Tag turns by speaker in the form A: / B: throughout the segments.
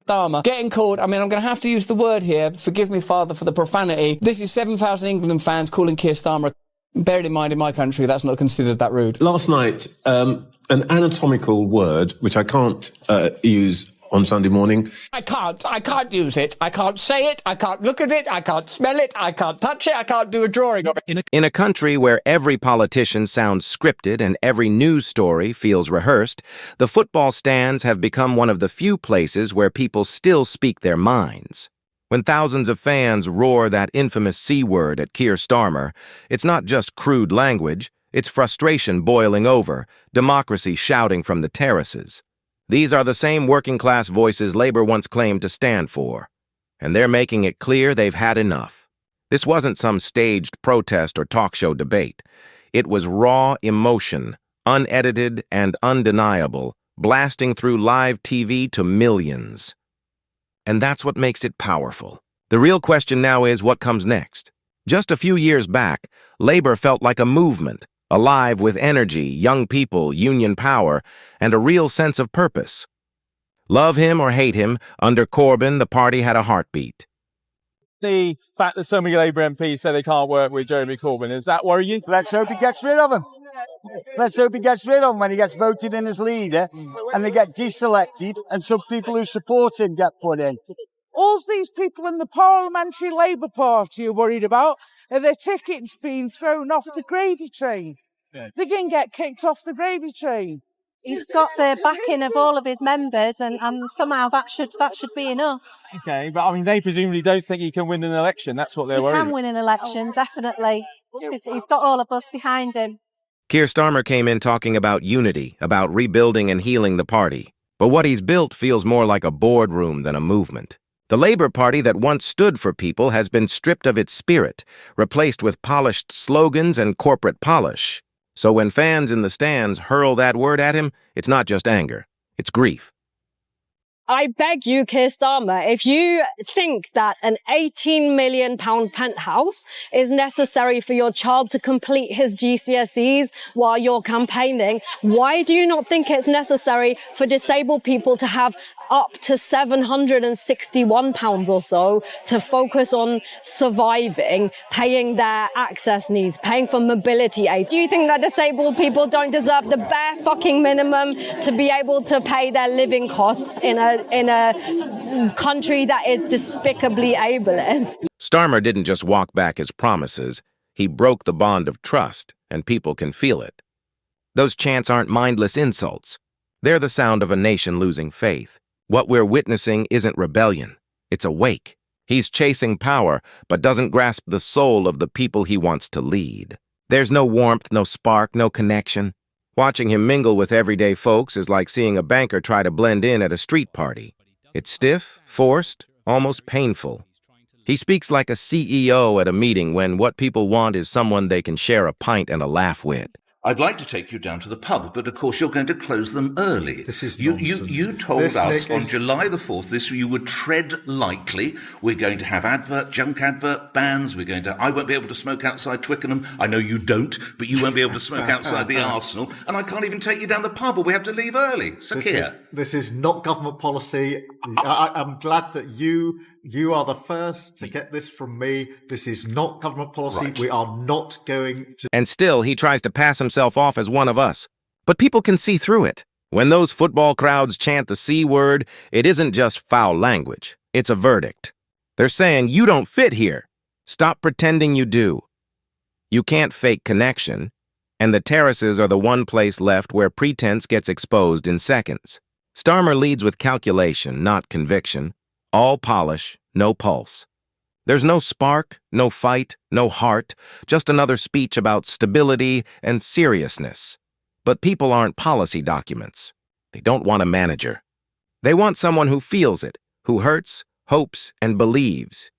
A: Starmer getting called, I'm going to have to use the word here, forgive me, Father, for the profanity. This is 7,000 England fans calling Keir Starmer. Bear in mind, in my country, that's not considered that rude.
B: Last night, an anatomical word, which I can't use on Sunday morning.
A: I can't use it. I can't say it. I can't look at it. I can't smell it. I can't touch it. I can't do a drawing of it.
C: In a country where every politician sounds scripted and every news story feels rehearsed, the football stands have become one of the few places where people still speak their minds. When thousands of fans roar that infamous C word at Keir Starmer, it's not just crude language, it's frustration boiling over, democracy shouting from the terraces. These are the same working-class voices Labour once claimed to stand for, and they're making it clear they've had enough. This wasn't some staged protest or talk show debate. It was raw emotion, unedited and undeniable, blasting through live TV to millions. And that's what makes it powerful. The real question now is what comes next. Just a few years back, Labour felt like a movement, alive with energy, young people, union power, and a real sense of purpose. Love him or hate him, under Corbyn, the party had a heartbeat.
D: The fact that so many Labour MPs say they can't work with Jeremy Corbyn, does that worry you?
E: Let's hope he gets rid of him. Let's hope he gets rid of him when he gets voted in as leader and they get deselected and some people who support him get put in.
F: All these people in the Parliamentary Labour Party are worried about are their tickets being thrown off the gravy train. Yeah. They're going to get kicked off the gravy train.
G: He's got the backing of all of his members and somehow that should be enough.
D: Okay, but I mean, they presumably don't think he can win an election. That's what they're worried about.
G: He can win an election, definitely. He's got all of us behind him.
C: Keir Starmer came in talking about unity, about rebuilding and healing the party. But what he's built feels more like a boardroom than a movement. The Labour Party that once stood for people has been stripped of its spirit, replaced with polished slogans and corporate polish. So when fans in the stands hurl that word at him, it's not just anger, it's grief.
H: I beg you, Keir Starmer, if you think that an £18 million penthouse is necessary for your child to complete his GCSEs while you're campaigning, why do you not think it's necessary for disabled people to have up to £761 or so to focus on surviving, paying their access needs, paying for mobility aid? Do you think that disabled people don't deserve the bare fucking minimum to be able to pay their living costs in a country that is despicably ableist?
C: Starmer didn't just walk back his promises, he broke the bond of trust, and people can feel it. Those chants aren't mindless insults. They're the sound of a nation losing faith. What we're witnessing isn't rebellion, it's a wake. He's chasing power, but doesn't grasp the soul of the people he wants to lead. There's no warmth, no spark, no connection. Watching him mingle with everyday folks is like seeing a banker try to blend in at a street party. It's stiff, forced, almost painful. He speaks like a CEO at a meeting when what people want is someone they can share a pint and a laugh with.
I: I'd like to take you down to the pub, but of course you're going to close them early.
J: This is nonsense.
I: You told us on July the 4th you would tread lightly. We're going to have junk advert bans. I won't be able to smoke outside Twickenham. I know you don't, but you won't be able to smoke outside the Arsenal. And I can't even take you down the pub, or we have to leave early. So
J: this is not government policy. I'm glad that you are the first to get this from me. This is not government policy. Right. We are not going to...
C: And still, he tries to pass himself off as one of us. But people can see through it. When those football crowds chant the C word, it isn't just foul language. It's a verdict. They're saying, you don't fit here. Stop pretending you do. You can't fake connection. And the terraces are the one place left where pretense gets exposed in seconds. Starmer leads with calculation, not conviction. All polish, no pulse. There's no spark, no fight, no heart, just another speech about stability and seriousness. But people aren't policy documents. They don't want a manager. They want someone who feels it, who hurts, hopes, and believes.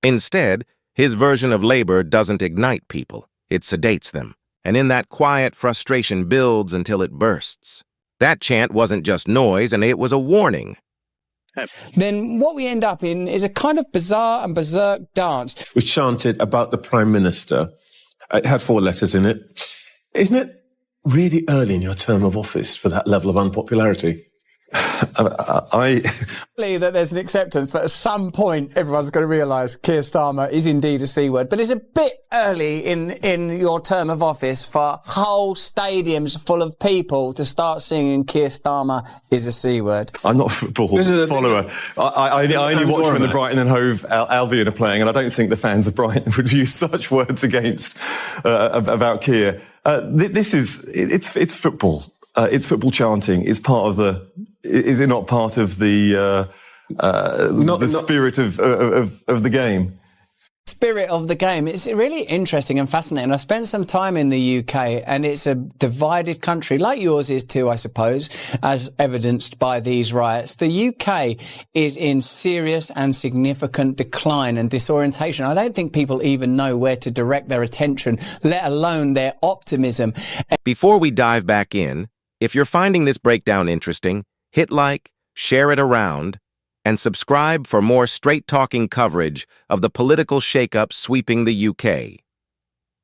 C: Instead, his version of Labour doesn't ignite people. It sedates them. And in that quiet, frustration builds until it bursts. That chant wasn't just noise, and it was a warning.
A: Then what we end up in is a kind of bizarre and berserk dance.
B: Was chanted about the Prime Minister. It had 4 letters in it. Isn't it really early in your term of office for that level of unpopularity?
A: That there's an acceptance that at some point everyone's going to realise Keir Starmer is indeed a C word, but it's a bit early in your term of office for whole stadiums full of people to start singing Keir Starmer is a C word.
K: I'm not a football follower. I only watch when the Brighton and Hove Albion are playing, and I don't think the fans of Brighton would use such words against about Keir. It's football. It's football chanting. It's part of the. Is it not part of the spirit of the game?
A: Spirit of the game. It's really interesting and fascinating. I spent some time in the UK, and it's a divided country, like yours is too, I suppose, as evidenced by these riots. The UK is in serious and significant decline and disorientation. I don't think people even know where to direct their attention, let alone their optimism.
C: Before we dive back in, if you're finding this breakdown interesting, hit like, share it around, and subscribe for more straight-talking coverage of the political shakeup sweeping the UK.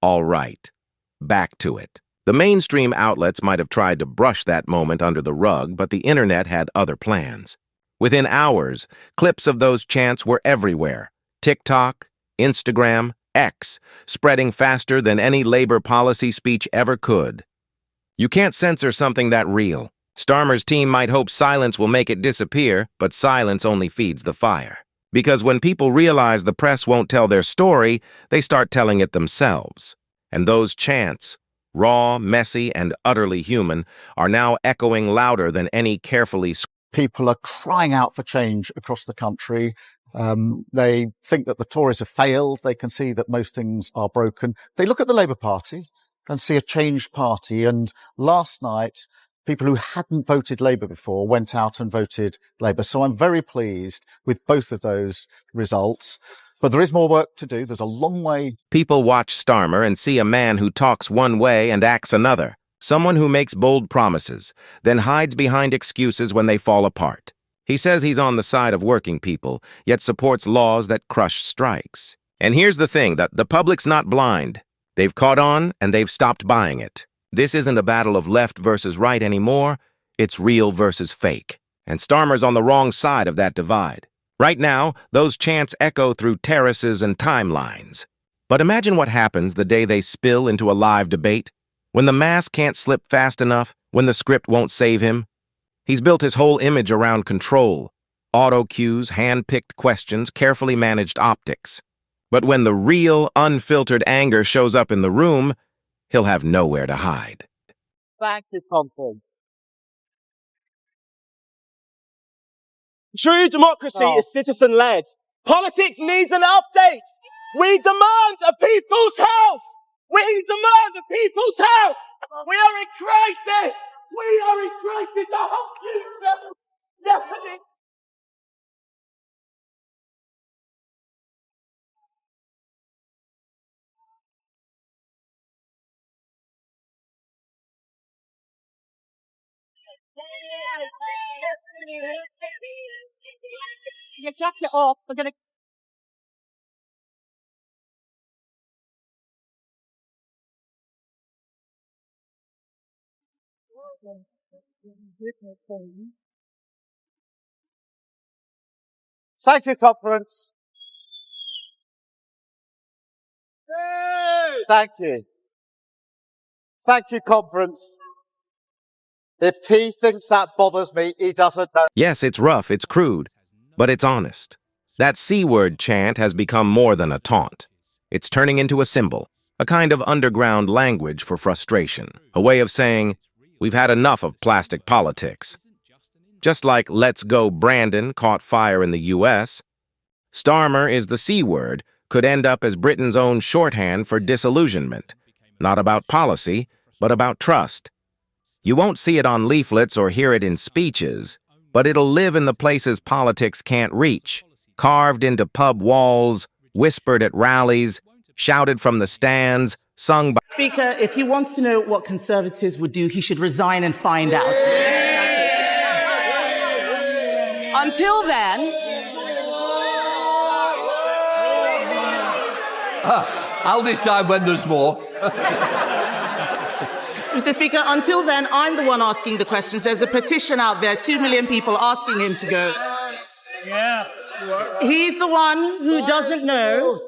C: All right, back to it. The mainstream outlets might have tried to brush that moment under the rug, but the internet had other plans. Within hours, clips of those chants were everywhere. TikTok, Instagram, X, spreading faster than any Labour policy speech ever could. You can't censor something that real. Starmer's team might hope silence will make it disappear, but silence only feeds the fire. Because when people realize the press won't tell their story, they start telling it themselves. And those chants, raw, messy, and utterly human, are now echoing louder than any carefully.
J: People are crying out for change across the country. They think that the Tories have failed. They can see that most things are broken. They look at the Labour Party and see a changed party. And last night, people who hadn't voted Labour before went out and voted Labour. So I'm very pleased with both of those results. But there is more work to do. There's a long way.
C: People watch Starmer and see a man who talks one way and acts another. Someone who makes bold promises, then hides behind excuses when they fall apart. He says he's on the side of working people, yet supports laws that crush strikes. And here's the thing, that the public's not blind. They've caught on and they've stopped buying it. This isn't a battle of left versus right anymore. It's real versus fake. And Starmer's on the wrong side of that divide. Right now, those chants echo through terraces and timelines. But imagine what happens the day they spill into a live debate. When the mask can't slip fast enough, when the script won't save him. He's built his whole image around control. Auto cues, hand-picked questions, carefully managed optics. But when the real, unfiltered anger shows up in the room, he'll have nowhere to hide.
E: Thank you, Compton.
L: True democracy is citizen-led. Politics needs an update. We demand a people's house. We demand a people's house. We are in crisis. We are in crisis. The whole future. Definitely.
M: Your jacket off. We're gonna.
E: Thank you, conference. Thank you. Thank you, conference. If he thinks that bothers me, he doesn't know.
C: Yes, it's rough, it's crude, but it's honest. That C-word chant has become more than a taunt. It's turning into a symbol, a kind of underground language for frustration, a way of saying, we've had enough of plastic politics. Just like Let's Go Brandon caught fire in the US, Starmer is the C-word, could end up as Britain's own shorthand for disillusionment. Not about policy, but about trust. You won't see it on leaflets or hear it in speeches, but it'll live in the places politics can't reach, carved into pub walls, whispered at rallies, shouted from the stands, sung by...
N: Speaker, if he wants to know what Conservatives would do, he should resign and find out. Until then...
O: I'll decide when there's more.
N: Mr. Speaker, until then, I'm the one asking the questions. There's a petition out there, 2 million people asking him to go. Yeah. He's the one who doesn't know.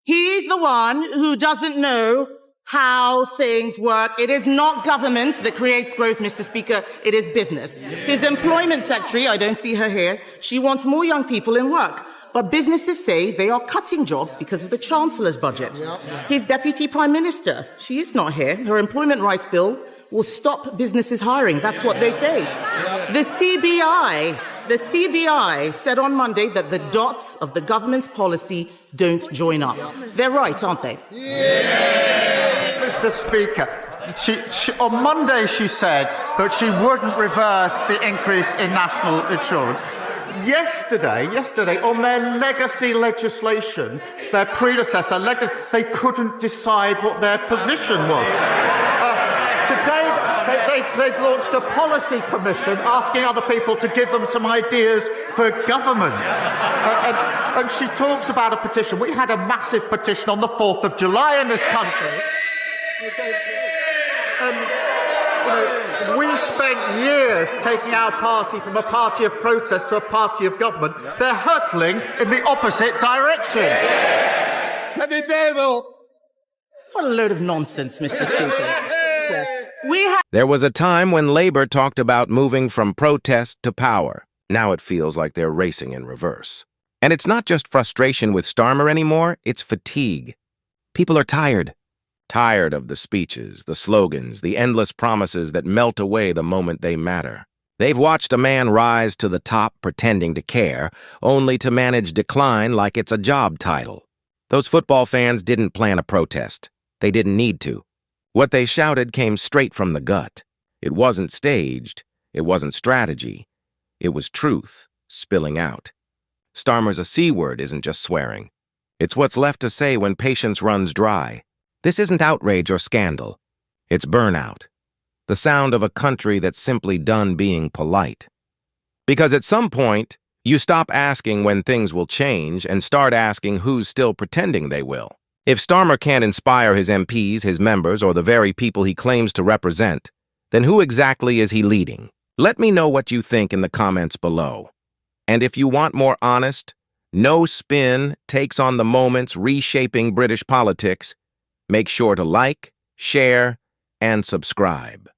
N: He's the one who doesn't know how things work. It is not government that creates growth, Mr. Speaker. It is business. His employment secretary, I don't see her here, she wants more young people in work. But businesses say they are cutting jobs because of the Chancellor's budget. His Deputy Prime Minister, she is not here. Her employment rights bill will stop businesses hiring. That's what they say. The CBI said on Monday that the dots of the government's policy don't join up. They're right, aren't they?
J: Mr. Speaker, on Monday she said that she wouldn't reverse the increase in national insurance. Yesterday, on their legacy legislation, their predecessor, they couldn't decide what their position was. Today, they've launched a policy commission asking other people to give them some ideas for government. And she talks about a petition. We had a massive petition on the 4th of July in this country. We spent years taking our party from a party of protest to a party of government. They're hurtling in the opposite direction.
N: What a load of nonsense, Mr. Speaker. Yes.
C: There was a time when Labour talked about moving from protest to power. Now it feels like they're racing in reverse. And it's not just frustration with Starmer anymore, it's fatigue. People are tired. Tired of the speeches, the slogans, the endless promises that melt away the moment they matter. They've watched a man rise to the top pretending to care, only to manage decline like it's a job title. Those football fans didn't plan a protest. They didn't need to. What they shouted came straight from the gut. It wasn't staged. It wasn't strategy. It was truth spilling out. Starmer's a C word isn't just swearing. It's what's left to say when patience runs dry. This isn't outrage or scandal. It's burnout. The sound of a country that's simply done being polite. Because at some point, you stop asking when things will change and start asking who's still pretending they will. If Starmer can't inspire his MPs, his members, or the very people he claims to represent, then who exactly is he leading? Let me know what you think in the comments below. And if you want more honest, no spin takes on the moments reshaping British politics, make sure to like, share, and subscribe.